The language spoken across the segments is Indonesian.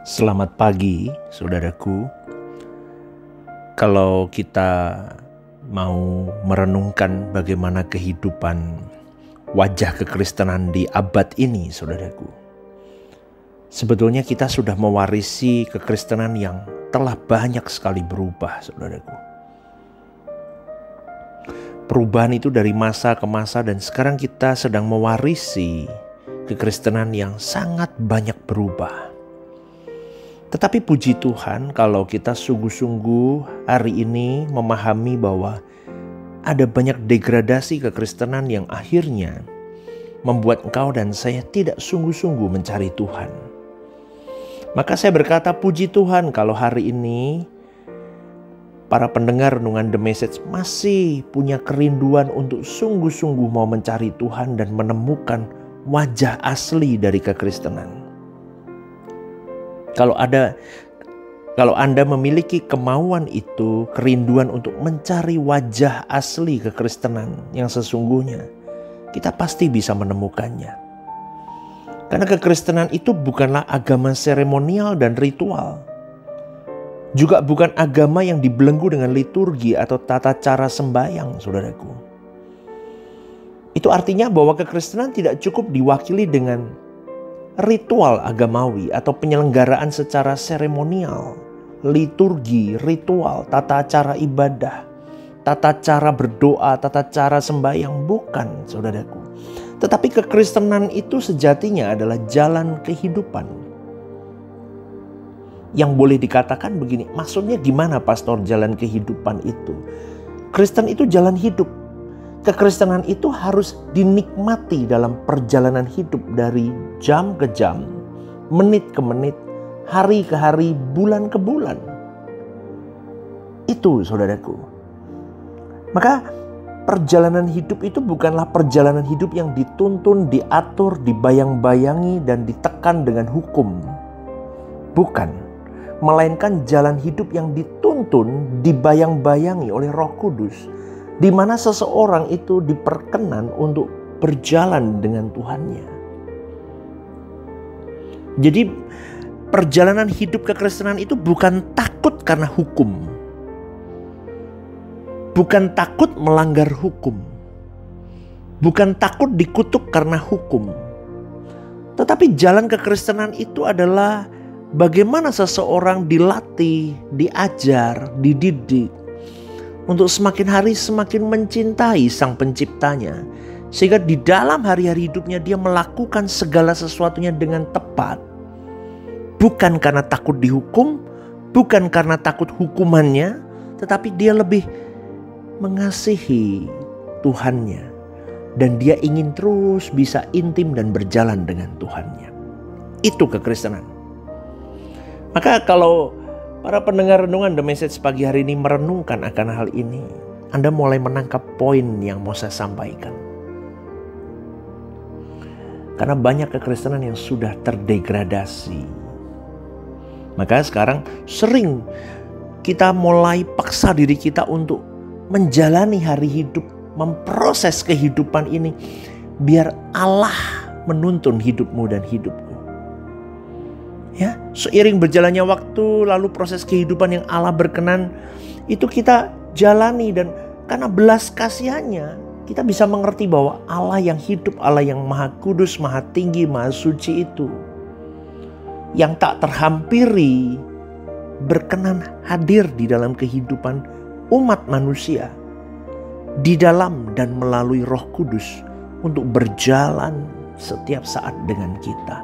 Selamat pagi, saudaraku. Kalau kita mau merenungkan bagaimana kehidupan wajah kekristenan di abad ini, saudaraku, sebetulnya kita sudah mewarisi kekristenan yang telah banyak sekali berubah, saudaraku. Perubahan itu dari masa ke masa, dan sekarang kita sedang mewarisi kekristenan yang sangat banyak berubah. Tetapi puji Tuhan kalau kita sungguh-sungguh hari ini memahami bahwa ada banyak degradasi kekristenan yang akhirnya membuat engkau dan saya tidak sungguh-sungguh mencari Tuhan. Maka saya berkata puji Tuhan kalau hari ini para pendengar renungan The Message masih punya kerinduan untuk sungguh-sungguh mau mencari Tuhan dan menemukan wajah asli dari kekristenan. Kalau Anda memiliki kemauan itu, kerinduan untuk mencari wajah asli kekristenan yang sesungguhnya, kita pasti bisa menemukannya. Karena kekristenan itu bukanlah agama seremonial dan ritual. Juga bukan agama yang dibelenggu dengan liturgi atau tata cara sembahyang, saudaraku. Itu artinya bahwa kekristenan tidak cukup diwakili dengan ritual agamawi atau penyelenggaraan secara seremonial, liturgi, ritual, tata cara ibadah, tata cara berdoa, tata cara sembahyang. Bukan, saudaraku. Tetapi kekristenan itu sejatinya adalah jalan kehidupan. Yang boleh dikatakan begini, maksudnya gimana pastor jalan kehidupan itu? Kristen itu jalan hidup. Kekristenan itu harus dinikmati dalam perjalanan hidup dari jam ke jam, menit ke menit, hari ke hari, bulan ke bulan. Itu saudaraku. Maka perjalanan hidup itu bukanlah perjalanan hidup yang dituntun, diatur, dibayang-bayangi dan ditekan dengan hukum. Bukan. Melainkan jalan hidup yang dituntun, dibayang-bayangi oleh Roh Kudus, di mana seseorang itu diperkenan untuk berjalan dengan Tuhannya. Jadi perjalanan hidup kekristenan itu bukan takut karena hukum. Bukan takut melanggar hukum. Bukan takut dikutuk karena hukum. Tetapi jalan kekristenan itu adalah bagaimana seseorang dilatih, diajar, dididik untuk semakin hari semakin mencintai Sang Penciptanya. Sehingga di dalam hari-hari hidupnya dia melakukan segala sesuatunya dengan tepat. Bukan karena takut dihukum, bukan karena takut hukumannya, tetapi dia lebih mengasihi Tuhannya. Dan dia ingin terus bisa intim dan berjalan dengan Tuhannya. Itu kekristenan. Maka kalau para pendengar renungan The Message pagi hari ini merenungkan akan hal ini, Anda mulai menangkap poin yang mau saya sampaikan. Karena banyak kekristenan yang sudah terdegradasi. Maka sekarang sering kita mulai paksa diri kita untuk menjalani hari hidup, memproses kehidupan ini biar Allah menuntun hidupmu dan hidupku. Ya, seiring berjalannya waktu, lalu proses kehidupan yang Allah berkenan itu kita jalani, dan karena belas kasihannya kita bisa mengerti bahwa Allah yang hidup, Allah yang maha kudus, maha tinggi, maha suci itu yang tak terhampiri berkenan hadir di dalam kehidupan umat manusia di dalam dan melalui Roh Kudus untuk berjalan setiap saat dengan kita.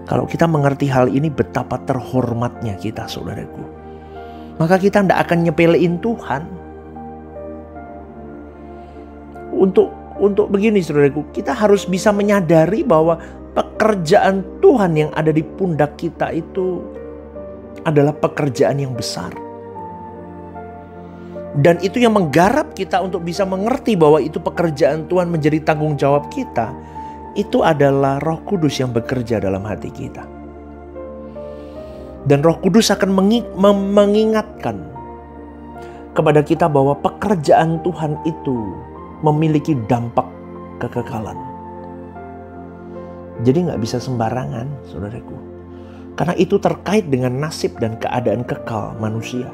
Kalau kita mengerti hal ini, betapa terhormatnya kita, saudaraku. Maka kita tidak akan nyepelein Tuhan. Untuk begini, saudaraku, kita harus bisa menyadari bahwa pekerjaan Tuhan yang ada di pundak kita itu adalah pekerjaan yang besar. Dan itu yang menggarap kita untuk bisa mengerti bahwa itu pekerjaan Tuhan menjadi tanggung jawab kita. Itu adalah Roh Kudus yang bekerja dalam hati kita. Dan Roh Kudus akan mengingatkan kepada kita bahwa pekerjaan Tuhan itu memiliki dampak kekekalan. Jadi gak bisa sembarangan, saudaraku. Karena itu terkait dengan nasib dan keadaan kekal manusia.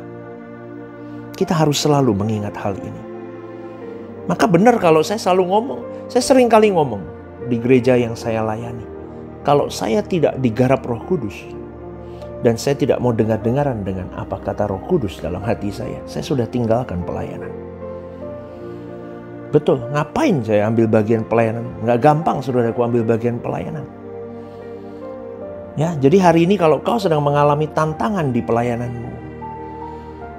Kita harus selalu mengingat hal ini. Maka benar kalau saya selalu ngomong, saya sering kali ngomong di gereja yang saya layani. Kalau saya tidak digarap Roh Kudus, dan saya tidak mau dengar-dengaran dengan apa kata Roh Kudus dalam hati saya sudah tinggalkan pelayanan. Betul, ngapain saya ambil bagian pelayanan? Nggak gampang saudaraku ambil bagian pelayanan. Ya, jadi hari ini kalau kau sedang mengalami tantangan di pelayananmu,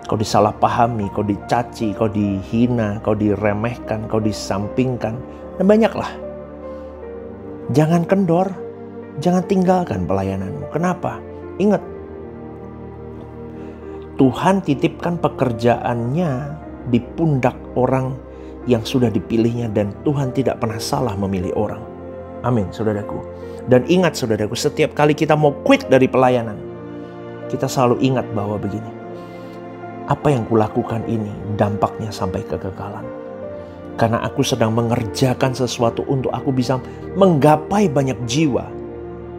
kau disalahpahami, kau dicaci, kau dihina, kau diremehkan, kau disampingkan, dan banyaklah. Jangan kendor, jangan tinggalkan pelayananmu. Kenapa? Ingat, Tuhan titipkan pekerjaannya di pundak orang yang sudah dipilihnya, dan Tuhan tidak pernah salah memilih orang. Amin, saudaraku. Dan ingat saudaraku, setiap kali kita mau quit dari pelayanan, kita selalu ingat bahwa begini, apa yang kulakukan ini dampaknya sampai kekekalan. Karena aku sedang mengerjakan sesuatu untuk aku bisa menggapai banyak jiwa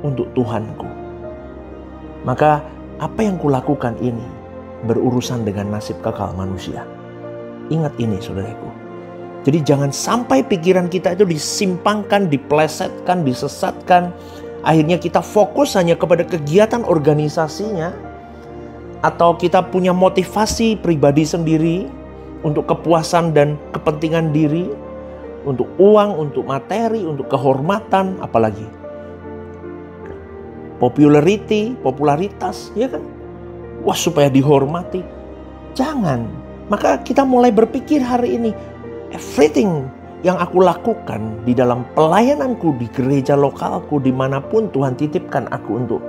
untuk Tuhanku. Maka apa yang kulakukan ini berurusan dengan nasib kekal manusia. Ingat ini saudaraku. Jadi jangan sampai pikiran kita itu disimpangkan, diplesetkan, disesatkan. Akhirnya kita fokus hanya kepada kegiatan organisasinya. Atau kita punya motivasi pribadi sendiri untuk kepuasan dan kepentingan diri. Untuk uang, untuk materi, untuk kehormatan, apalagi popularitas, ya kan? Wah, supaya dihormati. Jangan. Maka kita mulai berpikir hari ini, everything yang aku lakukan di dalam pelayananku di gereja lokalku, dimanapun Tuhan titipkan aku untuk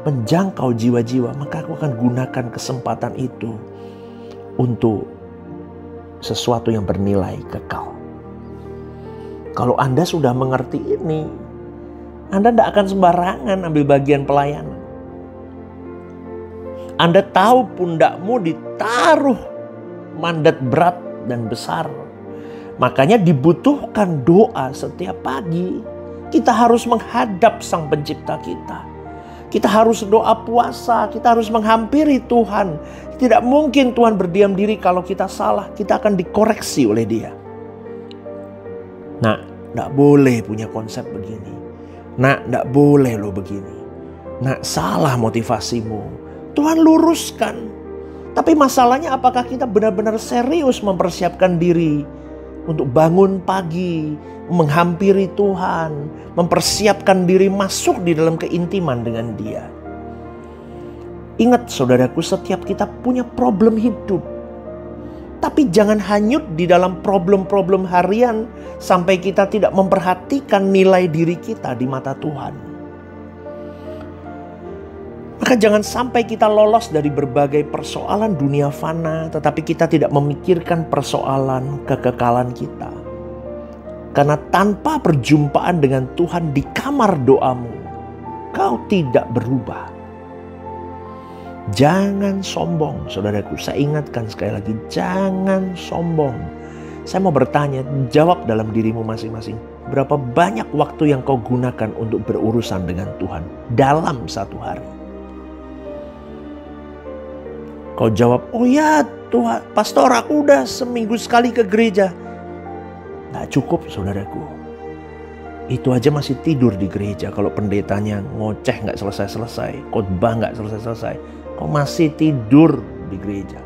menjangkau jiwa-jiwa, maka aku akan gunakan kesempatan itu untuk sesuatu yang bernilai kekal. Kalau Anda sudah mengerti ini, Anda tidak akan sembarangan ambil bagian pelayanan. Anda tahu pundakmu ditaruh mandat berat dan besar. Makanya dibutuhkan doa setiap pagi. Kita harus menghadap Sang Pencipta kita. Kita harus doa puasa, kita harus menghampiri Tuhan. Tidak mungkin Tuhan berdiam diri kalau kita salah. Kita akan dikoreksi oleh Dia. Nah, tidak boleh punya konsep begini. Nah, tidak boleh lo begini. Nah, salah motivasimu. Tuhan luruskan. Tapi masalahnya apakah kita benar-benar serius mempersiapkan diri untuk bangun pagi, menghampiri Tuhan, mempersiapkan diri masuk di dalam keintiman dengan Dia. Ingat saudaraku, setiap kita punya problem hidup. Tapi jangan hanyut di dalam problem-problem harian sampai kita tidak memperhatikan nilai diri kita di mata Tuhan. Maka jangan sampai kita lolos dari berbagai persoalan dunia fana, tetapi kita tidak memikirkan persoalan kekekalan kita. Karena tanpa perjumpaan dengan Tuhan di kamar doamu, kau tidak berubah. Jangan sombong, saudaraku. Saya ingatkan sekali lagi, jangan sombong. Saya mau bertanya, jawab dalam dirimu masing-masing. Berapa banyak waktu yang kau gunakan untuk berurusan dengan Tuhan dalam satu hari? Kau jawab, oh ya Tuhan, pastor aku udah seminggu sekali ke gereja. Nggak cukup saudaraku. Itu aja masih tidur di gereja kalau pendetanya ngoceh nggak selesai-selesai. Khotbah nggak selesai-selesai. Kau masih tidur di gereja.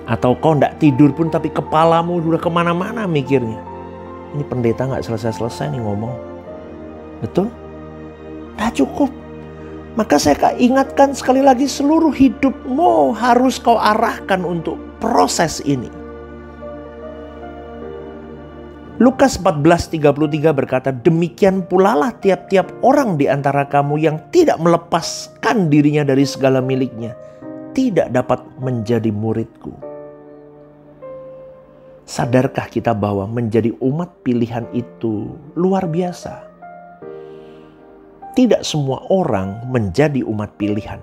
Atau kau nggak tidur pun tapi kepalamu udah kemana-mana mikirnya. Ini pendeta nggak selesai-selesai nih ngomong. Betul? Nggak cukup. Maka saya ingatkan sekali lagi, seluruh hidupmu harus kau arahkan untuk proses ini. Lukas 14:33 berkata, demikian pula lah tiap-tiap orang di antara kamu yang tidak melepaskan dirinya dari segala miliknya, tidak dapat menjadi muridku. Sadarkah kita bahwa menjadi umat pilihan itu luar biasa? Tidak semua orang menjadi umat pilihan.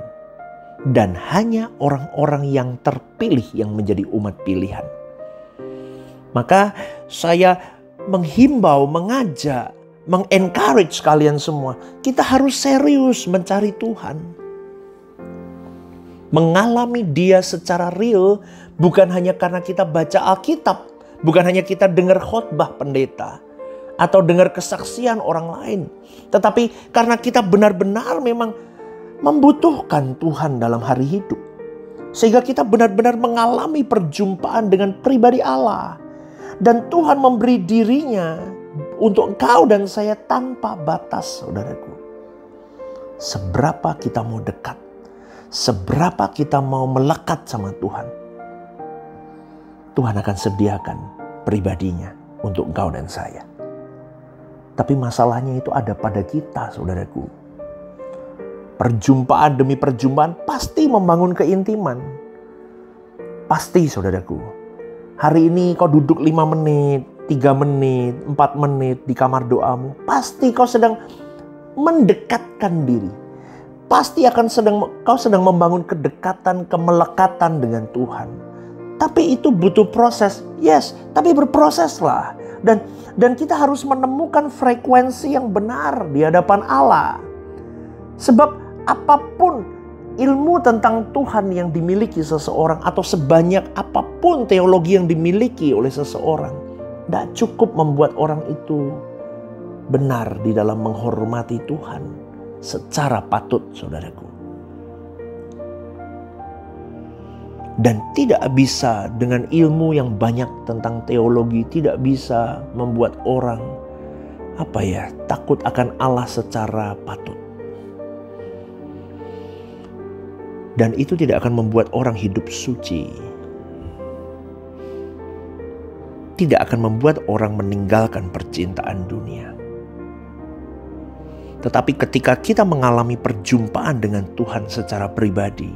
Dan hanya orang-orang yang terpilih yang menjadi umat pilihan. Maka saya menghimbau, mengajak, mengencourage kalian semua. Kita harus serius mencari Tuhan. Mengalami Dia secara real, bukan hanya karena kita baca Alkitab, bukan hanya kita dengar khotbah pendeta, atau dengar kesaksian orang lain. Tetapi karena kita benar-benar memang membutuhkan Tuhan dalam hari hidup. Sehingga kita benar-benar mengalami perjumpaan dengan pribadi Allah. Dan Tuhan memberi dirinya untuk engkau dan saya tanpa batas, saudaraku. Seberapa kita mau dekat, seberapa kita mau melekat sama Tuhan, Tuhan akan sediakan pribadinya untuk engkau dan saya. Tapi masalahnya itu ada pada kita, saudaraku. Perjumpaan demi perjumpaan pasti membangun keintiman. Pasti, saudaraku. Hari ini kau duduk 5 menit, 3 menit, 4 menit di kamar doamu. Pasti kau sedang mendekatkan diri. Pasti kau sedang membangun kedekatan, kemelekatan dengan Tuhan. Tapi itu butuh proses. Yes, tapi berproseslah. Dan kita harus menemukan frekuensi yang benar di hadapan Allah. Sebab apapun ilmu tentang Tuhan yang dimiliki seseorang, atau sebanyak apapun teologi yang dimiliki oleh seseorang, tidak cukup membuat orang itu benar di dalam menghormati Tuhan secara patut, saudaraku. Dan tidak bisa dengan ilmu yang banyak tentang teologi, tidak bisa membuat orang takut akan Allah secara patut. Dan itu tidak akan membuat orang hidup suci. Tidak akan membuat orang meninggalkan percintaan dunia. Tetapi ketika kita mengalami perjumpaan dengan Tuhan secara pribadi,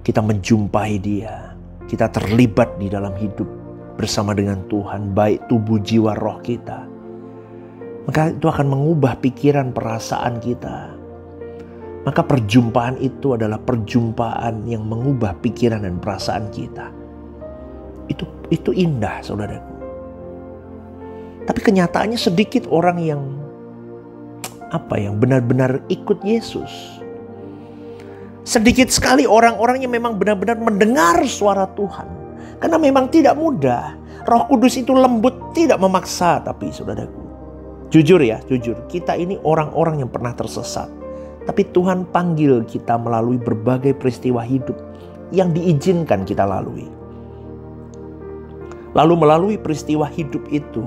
kita menjumpai Dia, kita terlibat di dalam hidup bersama dengan Tuhan, baik tubuh, jiwa, roh kita, maka itu akan mengubah pikiran, perasaan kita. Maka perjumpaan itu adalah perjumpaan yang mengubah pikiran dan perasaan kita. Itu indah, saudaraku. Tapi kenyataannya sedikit orang yang benar-benar ikut Yesus. Sedikit sekali orang-orang yang memang benar-benar mendengar suara Tuhan. Karena memang tidak mudah. Roh Kudus itu lembut, tidak memaksa. Tapi saudaraku, jujur, kita ini orang-orang yang pernah tersesat. Tapi Tuhan panggil kita melalui berbagai peristiwa hidup yang diizinkan kita lalui. Lalu melalui peristiwa hidup itu,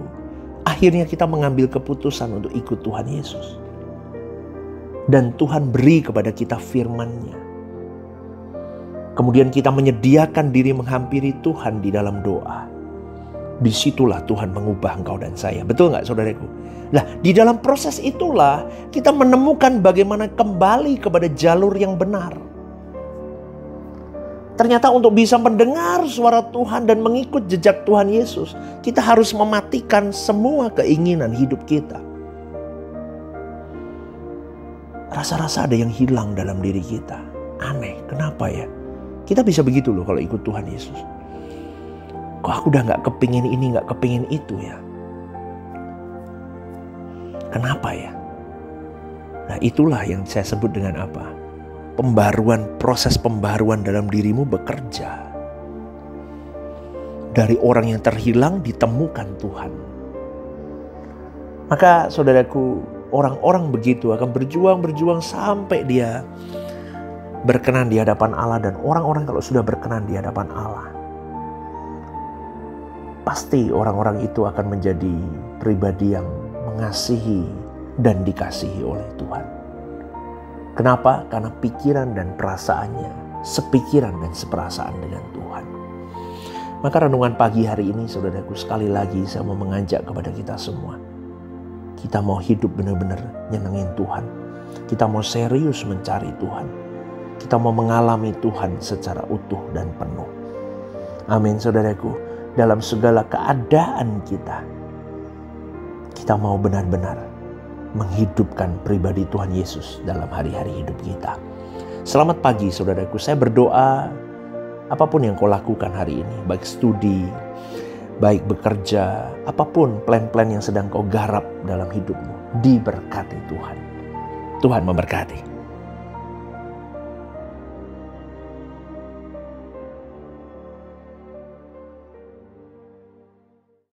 akhirnya kita mengambil keputusan untuk ikut Tuhan Yesus. Dan Tuhan beri kepada kita firman-Nya. Kemudian kita menyediakan diri menghampiri Tuhan di dalam doa. Disitulah Tuhan mengubah engkau dan saya. Betul gak, saudaraku? Nah, di dalam proses itulah kita menemukan bagaimana kembali kepada jalur yang benar. Ternyata untuk bisa mendengar suara Tuhan dan mengikut jejak Tuhan Yesus, kita harus mematikan semua keinginan hidup kita. Rasa-rasa ada yang hilang dalam diri kita. Aneh, kenapa ya? Kita bisa begitu loh kalau ikut Tuhan Yesus. Kok aku udah gak kepingin ini, gak kepingin itu ya? Kenapa ya? Nah, itulah yang saya sebut dengan apa? Proses pembaruan dalam dirimu bekerja. Dari orang yang terhilang ditemukan Tuhan. Maka saudaraku, orang-orang begitu akan berjuang sampai dia berkenan di hadapan Allah. Dan orang-orang kalau sudah berkenan di hadapan Allah, pasti orang-orang itu akan menjadi pribadi yang mengasihi dan dikasihi oleh Tuhan. Kenapa? Karena pikiran dan perasaannya sepikiran dan seperasaan dengan Tuhan. Maka renungan pagi hari ini, saudaraku, sekali lagi saya mau mengajak kepada kita semua. Kita mau hidup benar-benar nyenengin Tuhan. Kita mau serius mencari Tuhan. Kita mau mengalami Tuhan secara utuh dan penuh. Amin, saudaraku. Dalam segala keadaan kita mau benar-benar menghidupkan pribadi Tuhan Yesus dalam hari-hari hidup kita. Selamat pagi, saudaraku. Saya berdoa apapun yang kau lakukan hari ini, baik studi, baik bekerja, apapun plan-plan yang sedang kau garap dalam hidupmu, diberkati Tuhan. Tuhan memberkati.